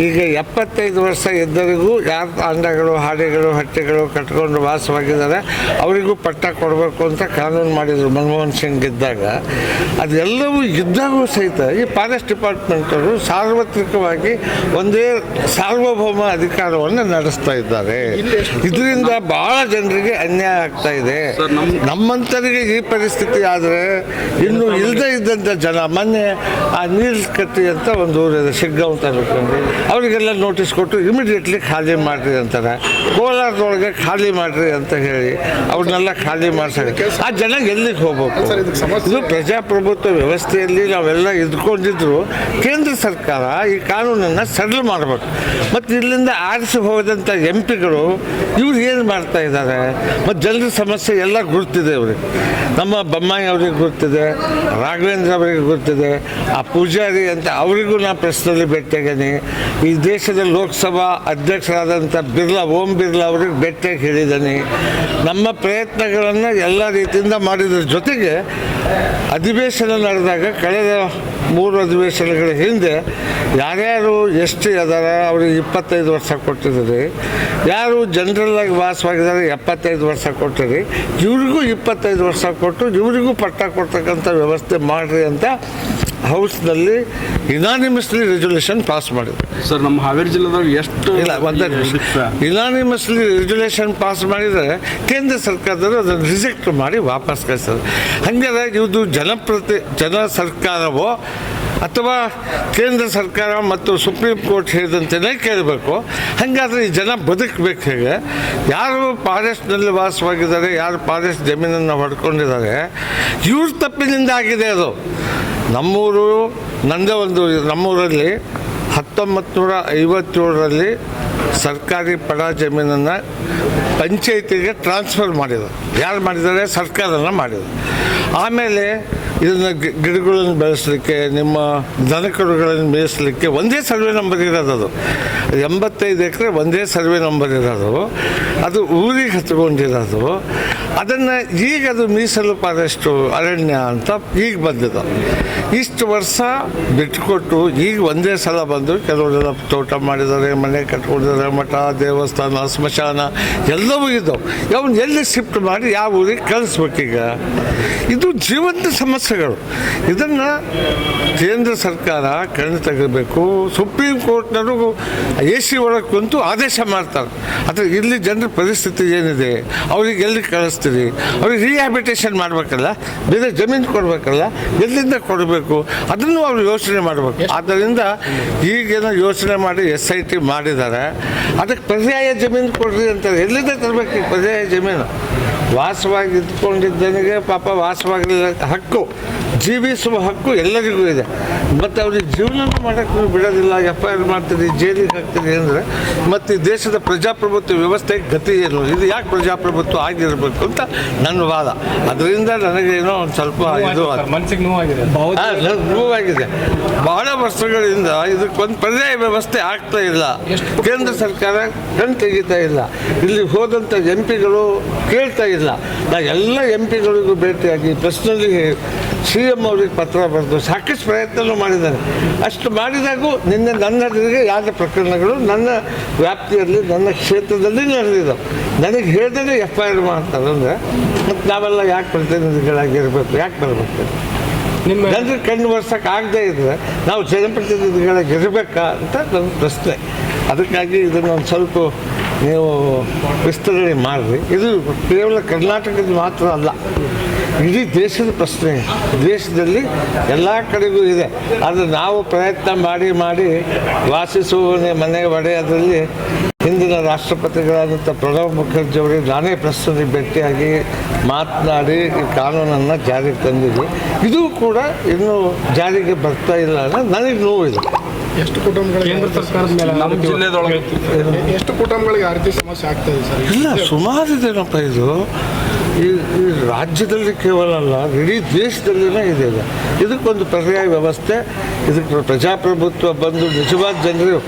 ಈಗ 75 ವರ್ಷ ಇದ್ದವರಿಗೂ ಯಾರು ಅಂಡಗಳು ಹಾಡಿಗಳು ಹಟ್ಟಿಗಳು ಕಟ್ಕೊಂಡು ವಾಸವಾಗಿದ್ದಾರೆ ಅವರಿಗೂ ಪಟ್ಟ ಕೊಡಬೇಕು ಅಂತ ಕಾನೂನು ಮಾಡಿದರು ಮನಮೋಹನ್ ಸಿಂಗ್ ಇದ್ದಾಗ. ಅದೆಲ್ಲವೂ ಇದ್ದಾಗೂ ಸಹಿತ ಈ ಫಾರೆಸ್ಟ್ ಡಿಪಾರ್ಟ್ಮೆಂಟವರು ಸಾರ್ವತ್ರಿಕವಾಗಿ ಒಂದೇ ಸಾರ್ವಭೌಮ ಅಧಿಕಾರವನ್ನು ನಡೆಸ್ತಾ ಇದ್ದಾರೆ. ಇದರಿಂದ ಬಹಳ ಜನರಿಗೆ ಅನ್ಯಾಯ ಆಗ್ತಾ ಇದೆ. ನಮ್ಮಂತರಿಗೆ ಈ ಪರಿಸ್ಥಿತಿ ಆದರೆ ಇನ್ನು ಇಲ್ಲದೇ ಇದ್ದಂಥ ಜನ ಮೊನ್ನೆ ಆ ನೀಲ್ಕಟ್ಟಿ ಅಂತ ಒಂದು ಊರಿದೆ ಶಿಗ್ಗಾಂವ್ ತಾಲೂಕಿನಲ್ಲಿ, ಅವರಿಗೆಲ್ಲ ನೋಟಿಸ್ ಕೊಟ್ಟು ಇಮಿಡಿಯೇಟ್ಲಿ ಖಾಲಿ ಮಾಡಿರಿ ಅಂತಾರೆ. ಕೋಲಾರದೊಳಗೆ ಖಾಲಿ ಮಾಡಿರಿ ಅಂತ ಹೇಳಿ ಅವ್ರನ್ನೆಲ್ಲ ಖಾಲಿ ಮಾಡ್ಸೋಕ್ಕೆ ಆ ಜನ ಎಲ್ಲಿಗೆ ಹೋಗ್ಬೇಕು? ಇದು ಪ್ರಜಾಪ್ರಭುತ್ವ ವ್ಯವಸ್ಥೆಯಲ್ಲಿ ನಾವೆಲ್ಲ ಇದ್ಕೊಂಡಿದ್ರು ಕೇಂದ್ರ ಸರ್ಕಾರ ಈ ಕಾನೂನನ್ನು ಸರಳ ಮಾಡಬೇಕು. ಮತ್ತು ಇಲ್ಲಿಂದ ಆರಿಸಿ ಹೋದಂಥ ಎಂಪಿಗಳು ಇವ್ರು ಏನು ಮಾಡ್ತಾ ಇದ್ದಾರೆ? ಮತ್ತು ಜನರ ಸಮಸ್ಯೆ ಎಲ್ಲ ಗುರ್ತಿದೆ ಅವ್ರಿಗೆ. ನಮ್ಮ ಬೊಮ್ಮಾಯಿ ಅವ್ರಿಗೆ ಗುರ್ತಿದೆ, ರಾಘವೇಂದ್ರ ಅವರಿಗೆ ಗುರ್ತಿದೆ, ಆ ಪೂಜಾರಿ ಅಂತ ಅವರಿಗೂ ನಾ ಪ್ರಶ್ನೆಯಲ್ಲಿ ಭೇಟಿಯಾಗೀನಿ. ಈ ದೇಶದ ಲೋಕಸಭಾ ಅಧ್ಯಕ್ಷರಾದಂಥ ಓಂ ಬಿರ್ಲಾ ಅವ್ರಿಗೆ ಭೇಟಿಯಾಗಿ ಹೇಳಿದ್ದೀನಿ. ನಮ್ಮ ಪ್ರಯತ್ನಗಳನ್ನು ಎಲ್ಲ ರೀತಿಯಿಂದ ಮಾಡಿದ್ರ ಜೊತೆಗೆ ಅಧಿವೇಶನ ನಡೆದಾಗ ಕಳೆದ 3 ಅಧಿವೇಶನಗಳ ಹಿಂದೆ ಯಾರ್ಯಾರು ಎಷ್ಟು ಅದಾರ ಅವ್ರಿಗೆ 25 ವರ್ಷ ಕೊಟ್ಟಿದ್ದೀರಿ, ಯಾರು ಜನರಲ್ಲಾಗಿ ವಾಸವಾಗಿದ್ದಾರೆ 75 ವರ್ಷ ಕೊಟ್ಟಿರಿ, ಇವ್ರಿಗೂ 25 ವರ್ಷ ಕೊಟ್ಟು ಇವರಿಗೂ ಪಟ್ಟ ಕೊಡ್ತಕ್ಕಂಥ ವ್ಯವಸ್ಥೆ ಮಾಡಿರಿ ಅಂತ ಹೌಸ್ನಲ್ಲಿ ಇನಾನಿಮಸ್ಲಿ ರೆಸಲ್ಯೂಷನ್ ಪಾಸ್ ಮಾಡಿದ್ರು. ಸರ್, ನಮ್ಮ ಹಾವೇರಿ ಜಿಲ್ಲೆದಾಗ ಎಷ್ಟು ಇಲ್ಲ ಇನಾನಿಮಸ್ಲಿ ರೆಸಲ್ಯೂಷನ್ ಪಾಸ್ ಮಾಡಿದರೆ ಕೇಂದ್ರ ಸರ್ಕಾರದವರು ಅದನ್ನು ರಿಜೆಕ್ಟ್ ಮಾಡಿ ವಾಪಸ್ ಕಳಿಸ್ತಾರೆ. ಹಾಗಾದ್ರೆ ಇದು ಜನ ಸರ್ಕಾರವೋ ಅಥವಾ ಕೇಂದ್ರ ಸರ್ಕಾರ ಮತ್ತು ಸುಪ್ರೀಂ ಕೋರ್ಟ್ ಹೇಳಿದಂತೆಯೇ ಕೇಳಬೇಕು. ಹಾಗಾದರೆ ಈ ಜನ ಬದುಕಬೇಕು ಹೇಗೆ? ಯಾರು ಫಾರೆಸ್ಟ್ನಲ್ಲಿ ವಾಸವಾಗಿದ್ದಾರೆ, ಯಾರು ಫಾರೆಸ್ಟ್ ಜಮೀನನ್ನು ಹೊಡ್ಕೊಂಡಿದ್ದಾರೆ, ಇವ್ರ ತಪ್ಪಿನಿಂದ ಆಗಿದೆ ಅದು. ನಮ್ಮೂರಲ್ಲಿ 1957ರಲ್ಲಿ ಸರ್ಕಾರಿ ಪಡ ಜಮೀನನ್ನು ಪಂಚಾಯಿತಿಗೆ ಟ್ರಾನ್ಸ್ಫರ್ ಮಾಡಿದರು. ಯಾರು ಮಾಡಿದ್ದಾರೆ? ಸರ್ಕಾರನ ಮಾಡಿದರು. ಆಮೇಲೆ ಇದನ್ನು ಗಿಡಗಳನ್ನು ಬೆಳೆಸಲಿಕ್ಕೆ, ನಿಮ್ಮ ದನಕರುಗಳನ್ನು ಮೇಯಿಸಲಿಕ್ಕೆ ಒಂದೇ ಸರ್ವೆ ನಂಬರ್ ಇರೋದು. ಅದು 85 ಎಕರೆ ಒಂದೇ ಸರ್ವೆ ನಂಬರ್ ಇರೋದು. ಅದು ಊರಿಗೆ ಹತ್ಕೊಂಡಿರೋದು. ಅದನ್ನು ಈಗ ಅದು ಮೀಸಲು ಫಾರೆಸ್ಟು ಅರಣ್ಯ ಅಂತ ಈಗ ಬಂದಿದೆ. ಇಷ್ಟು ವರ್ಷ ಬಿಟ್ಟುಕೊಟ್ಟು ಈಗ ಒಂದೇ ಸಲ ಬಂದು ಕೆಲವರೆಲ್ಲ ತೋಟ ಮಾಡಿದ್ದಾರೆ, ಮನೆ ಕಟ್ಕೊಂಡಿದ್ದಾರೆ, ಮಠ, ದೇವಸ್ಥಾನ, ಸ್ಮಶಾನ ಎಲ್ಲವೂ ಇದ್ದವು. ಅವನ್ನ ಎಲ್ಲಿ ಶಿಫ್ಟ್ ಮಾಡಿ ಯಾವ ಊರಿಗೆ ಕಳಿಸ್ಬೇಕೀಗ? ಇದು ಜೀವಂತ ಸಮಸ್ಯೆಗಳು. ಇದನ್ನು ಕೇಂದ್ರ ಸರ್ಕಾರ ಕಣ್ಣು ತೆಗಿಬೇಕು. ಸುಪ್ರೀಂ ಕೋರ್ಟ್ನವರು AC ಒಳಗೆ ಕುಂತು ಆದೇಶ ಮಾಡ್ತಾರೆ. ಆದರೆ ಇಲ್ಲಿ ಜನರ ಪರಿಸ್ಥಿತಿ ಏನಿದೆ, ಅವ್ರಿಗೆ ಎಲ್ಲಿ ಕಳಿಸ್ತೀರಿ? ಅವ್ರಿಗೆ ರಿಹ್ಯಾಬಿಟೇಷನ್ ಮಾಡಬೇಕಲ್ಲ, ಬೇರೆ ಜಮೀನು ಕೊಡಬೇಕಲ್ಲ, ಎಲ್ಲಿಂದ ಕೊಡಬೇಕು ಅದನ್ನು ಅವರು ಯೋಚನೆ ಮಾಡಬೇಕು. ಆದ್ದರಿಂದ ಈಗೇನೋ ಯೋಚನೆ ಮಾಡಿ SIT ಮಾಡಿದ್ದಾರೆ. ಅದಕ್ಕೆ ಪರ್ಯಾಯ ಜಮೀನು ಕೊಡ್ರಿ ಅಂತಾರೆ. ಎಲ್ಲಿಂದ ತರಬೇಕು ಈ ಪರ್ಯಾಯ ಜಮೀನು? ವಾಸವಾಗಿ ಇದ್ಕೊಂಡಿದ್ದನಿಗೆ ಪಾಪ ವಾಸವಾಗಿಲ್ಲ ಹಕ್ಕು, ಜೀವಿಸುವ ಹಕ್ಕು ಎಲ್ಲರಿಗೂ ಇದೆ. ಮತ್ತು ಅವ್ರಿಗೆ ಜೀವನ ಮಾಡೋಕ್ಕೆ ಬಿಡೋದಿಲ್ಲ, FIR ಮಾಡ್ತೀರಿ, ಜೈಲಿಗೆ ಹಾಕ್ತೀರಿ ಅಂದರೆ ಮತ್ತು ಈ ದೇಶದ ಪ್ರಜಾಪ್ರಭುತ್ವ ವ್ಯವಸ್ಥೆಗೆ ಗತಿ ಏನು? ಇದು ಯಾಕೆ ಪ್ರಜಾಪ್ರಭುತ್ವ ಆಗಿರಬೇಕು ಅಂತ ನನ್ನ ವಾದ. ಅದರಿಂದ ನನಗೇನೋ ಒಂದು ಸ್ವಲ್ಪ ಇದು ಮನಸ್ಸಿಗೆ ನೋವಾಗಿದೆ. ಬಹಳ ವರ್ಷಗಳಿಂದ ಇದಕ್ಕೊಂದು ಪರ್ಯಾಯ ವ್ಯವಸ್ಥೆ ಆಗ್ತಾ ಇಲ್ಲ. ಕೇಂದ್ರ ಸರ್ಕಾರ ಕಣ್ ತೆಗಿತಾ ಇಲ್ಲ. ಇಲ್ಲಿ ಹೋದಂಥ MP ಗಳು ಕೇಳ್ತಾ ಇಲ್ಲ. ನಾ ಎಲ್ಲ MP ಗಳಿಗೂ ಭೇಟಿಯಾಗಿ ಪರ್ಸ್ನಲಿ CM ಅವ್ರಿಗೆ ಪತ್ರ ಬರೆದು ಸಾಕಷ್ಟು ಪ್ರಯತ್ನವೂ ಮಾಡಿದ್ದಾರೆ. ಅಷ್ಟು ಮಾಡಿದಾಗೂ ನಿನ್ನೆ ನನ್ನ ಯಾದ ಪ್ರಕರಣಗಳು ನನ್ನ ವ್ಯಾಪ್ತಿಯಲ್ಲಿ, ನನ್ನ ಕ್ಷೇತ್ರದಲ್ಲಿ ನಡೆದಿದ್ದಾವೆ. ನನಗೆ ಹೇಳಿದ್ರೆ FIR ಮಾಡ್ತಾರೆ. ಅಂದರೆ ಮತ್ತು ನಾವೆಲ್ಲ ಯಾಕೆ ಪ್ರತಿನಿಧಿಗಳಾಗಿರ್ಬೇಕು? ಯಾಕೆ ಬರಬೇಕು? ಜನರು ಕಣ್ಣು ಬರ್ಸೋಕೆ ಆಗದೇ ಇದ್ದರೆ ನಾವು ಜನಪ್ರತಿನಿಧಿಗಳಾಗಿರ್ಬೇಕಾ ಅಂತ ನನ್ನ ಪ್ರಶ್ನೆ. ಅದಕ್ಕಾಗಿ ಇದನ್ನು ಒಂದು ಸ್ವಲ್ಪ ನೀವು ವಿಸ್ತರಣೆ ಮಾಡಿರಿ. ಇದು ಕೇವಲ ಕರ್ನಾಟಕದ ಮಾತ್ರ ಅಲ್ಲ, ಇಡೀ ದೇಶದ ಪ್ರಶ್ನೆ. ದೇಶದಲ್ಲಿ ಎಲ್ಲ ಕಡೆಗೂ ಇದೆ. ಆದರೆ ನಾವು ಪ್ರಯತ್ನ ಮಾಡಿ ವಾಸಿಸುವವನೇ ಮನೆ ಒಡೆಯೋದ್ರಲ್ಲಿ ಹಿಂದಿನ ರಾಷ್ಟ್ರಪತಿಗಳಾದಂಥ ಪ್ರಣಬ್ ಮುಖರ್ಜಿ ಅವರಿಗೆ ನಾನೇ ಪ್ರಶ್ನೆ ಭೇಟಿಯಾಗಿ ಮಾತನಾಡಿ ಈ ಕಾನೂನನ್ನು ಜಾರಿಗೆ ತಂದಿದ್ವಿ. ಇದು ಕೂಡ ಇನ್ನೂ ಜಾರಿಗೆ ಬರ್ತಾ ಇಲ್ಲ ಅನ್ನೋದು ನನಗೆ ನೋವಿದೆ. ಎಷ್ಟು ಕುಟುಂಬಗಳಿಗೆ ಕೇಂದ್ರ ಸರ್ಕಾರದ ಮೇಲೆ ನಮ್ಮ ಜಿಲ್ಲೆದೊಳಗೆ ಎಷ್ಟು ಕುಟುಂಬಗಳಿಗೆ ಆ ರೀತಿ ಸಮಸ್ಯೆ ಆಗ್ತಾ ಇದೆ ಸರ್? ಇಲ್ಲ, ಸುಮಾರು ಇದೇನಪ್ಪ ಇದು. ಈ ರಾಜ್ಯದಲ್ಲಿ ಕೇವಲ ಅಲ್ಲ, ಇಡೀ ದೇಶದಲ್ಲಿನೇ ಇದೆ. ಇದಕ್ಕೊಂದು ಪರ್ಯಾಯ ವ್ಯವಸ್ಥೆ, ಇದಕ್ಕೆ ಪ್ರಜಾಪ್ರಭುತ್ವ ಬಂದು ನಿಜವಾದ ಜನರು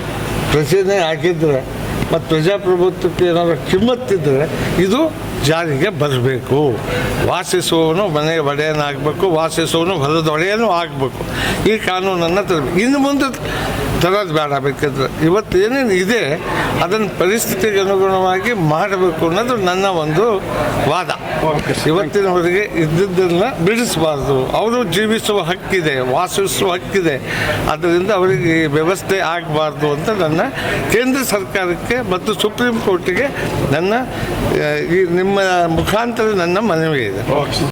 ಪ್ರಜೆನೇ ಆಗಿದ್ದರೆ ಮತ್ತು ಪ್ರಜಾಪ್ರಭುತ್ವಕ್ಕೆ ಏನಾದರೂ ಕಿಮ್ಮತ್ತಿದ್ದರೆ ಇದು ಜಾರಿಗೆ ಬರಬೇಕು. ವಾಸಿಸುವವನು ಮನೆ ಒಡೆಯನಾಗಬೇಕು, ವಾಸಿಸುವವನು ಹೊಲದ ಒಡೆಯನೂ ಆಗಬೇಕು. ಈ ಕಾನೂನನ್ನು ತರಬೇಕು. ಇನ್ನು ಮುಂದೆ ತರೋದು ಬೇಡ ಬೇಕಿದ್ರೆ ಇವತ್ತು ಏನೇನು ಇದೆ ಅದನ್ನು ಪರಿಸ್ಥಿತಿಗೆ ಅನುಗುಣವಾಗಿ ಮಾಡಬೇಕು ಅನ್ನೋದು ನನ್ನ ಒಂದು ವಾದ. ಇವತ್ತಿನವರೆಗೆ ಇದ್ದದ್ದನ್ನು ಬಿಡಿಸಬಾರ್ದು. ಅವರು ಜೀವಿಸುವ ಹಕ್ಕಿದೆ, ವಾಸಿಸುವ ಹಕ್ಕಿದೆ, ಅದರಿಂದ ಅವರಿಗೆ ಈ ವ್ಯವಸ್ಥೆ ಆಗಬಾರ್ದು ಅಂತ ನನ್ನ ಕೇಂದ್ರ ಸರ್ಕಾರಕ್ಕೆ ಮತ್ತು ಸುಪ್ರೀಂ ಕೋರ್ಟಿಗೆ ನನ್ನ ಈ ನಿಮ್ಮ ಮುಖಾಂತರ ನನ್ನ ಮನವಿ ಇದೆ.